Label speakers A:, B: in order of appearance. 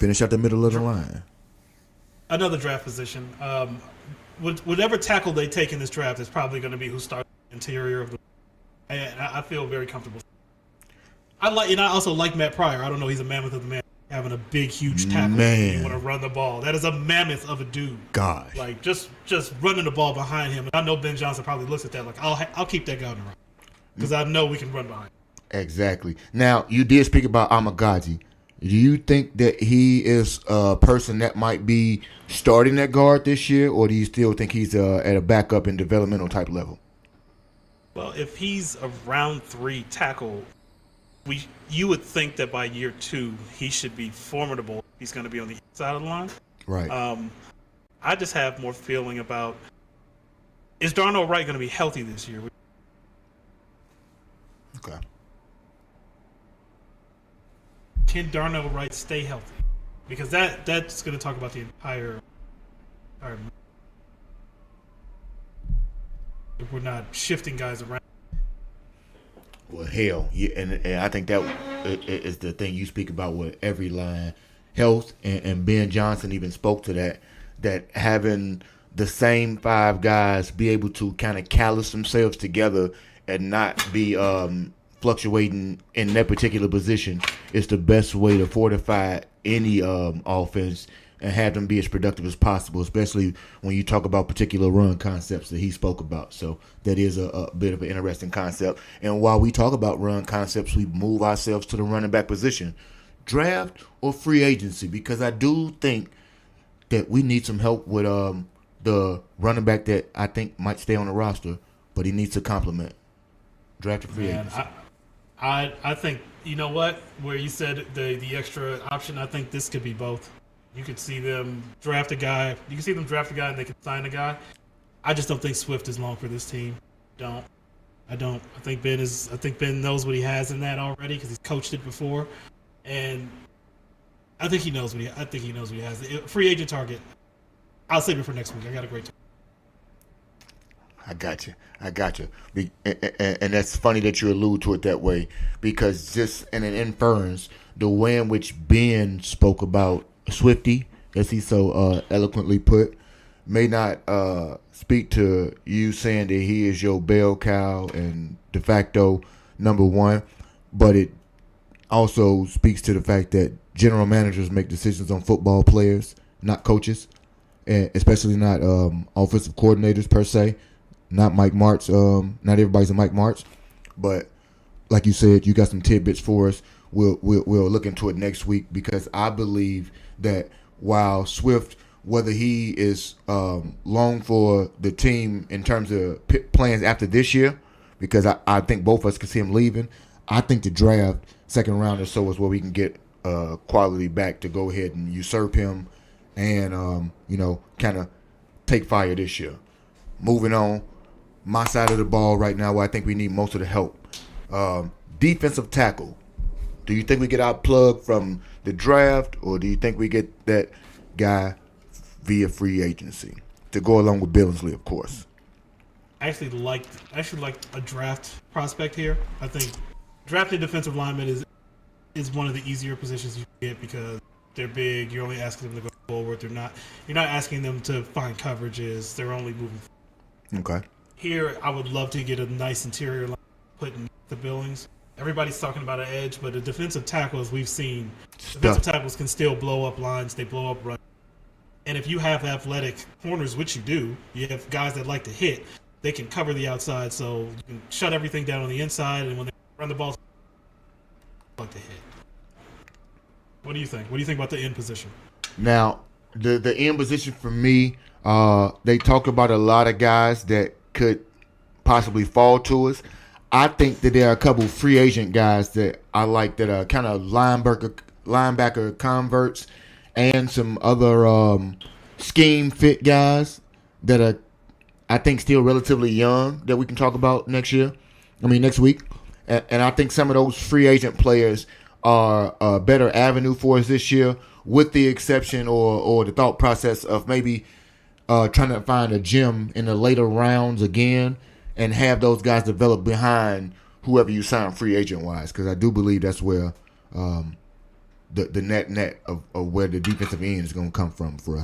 A: Finish out the middle of the line.
B: Another draft position. Whatever tackle they take in this draft is probably going to be who starts the interior of the. And I feel very comfortable. I also like Matt Pryor. I don't know. He's a mammoth of the man. Having a big, huge tackle.
A: Man.
B: You want to run the ball. That is a mammoth of a dude.
A: Gosh.
B: Like, just running the ball behind him. And I know Ben Johnson probably looks at that like, I'll keep that guy on the run. Because I know we can run behind him.
A: Exactly. Now, you did speak about Amagaji. Do you think that he is a person that might be starting at guard this year, or do you still think he's at a backup and developmental type level?
B: Well, if he's a round 3 tackle, you would think that by year 2 he should be formidable. He's going to be on the inside of the line.
A: Right.
B: I just have more feeling about, is Darnell Wright going to be healthy this year?
A: Okay.
B: Can Darnell Wright stay healthy? Because that's going to talk about the entire if we're not shifting guys around.
A: Well, hell, yeah, and I think that is the thing you speak about with every line. Health, and Ben Johnson even spoke to that having the same 5 guys be able to kind of callus themselves together and not be fluctuating in that particular position is the best way to fortify any offense and have them be as productive as possible, especially when you talk about particular run concepts that he spoke about. So that is a bit of an interesting concept. And while we talk about run concepts, we move ourselves to the running back position. Draft or free agency? Because I do think that we need some help with the running back that I think might stay on the roster, but he needs to complement. Draft or free agency?
B: I think, you know what, where you said the extra option, I think this could be both. You could see them draft a guy. You can see them draft a guy and they can sign a guy. I just don't think Swift is long for this team. I don't. I think Ben knows what he has in that already because he's coached it before, and I think he knows what he has. Free agent target. I'll save it for next week. I got a great time.
A: I got you. And that's funny that you allude to it that way, because just in an inference, the way in which Ben spoke about Swifty, as he so eloquently put, may not speak to you saying that he is your bell cow and de facto number one, but it also speaks to the fact that general managers make decisions on football players, not coaches, and especially not offensive coordinators per se. Not Mike Martz. Not everybody's a Mike Martz, but like you said, you got some tidbits for us. We'll look into it next week, because I believe that while Swift, whether he is long for the team in terms of plans after this year, because I think both of us can see him leaving. I think the draft, second round or so, is where we can get quality back to go ahead and usurp him and kind of take fire this year. Moving on, my side of the ball right now, where I think we need most of the help. Defensive tackle. Do you think we get outplugged from the draft, or do you think we get that guy via free agency to go along with Billingsley, of course?
B: I actually like a draft prospect here. I think drafting defensive lineman is one of the easier positions you can get because they're big. You're only asking them to go forward. You're not asking them to find coverages. They're only moving forward.
A: Okay.
B: Here, I would love to get a nice interior line put in the Billings. Everybody's talking about an edge, but the defensive tackles we've seen, defensive tackles can still blow up lines. They blow up runs. And if you have athletic corners, which you do, you have guys that like to hit, they can cover the outside, so you can shut everything down on the inside, and when they run the ball, they like to hit. What do you think? What do you think about the end position?
A: Now, the end position for me, they talk about a lot of guys that could possibly fall to us. I think that there are a couple free agent guys that I like that are kind of linebacker converts and some other scheme fit guys that are, I think, still relatively young that we can talk about next week. And I think some of those free agent players are a better avenue for us this year, with the exception or the thought process of maybe trying to find a gem in the later rounds again and have those guys develop behind whoever you sign free agent wise, because I do believe that's where the net of where the defensive end is going to come from for us.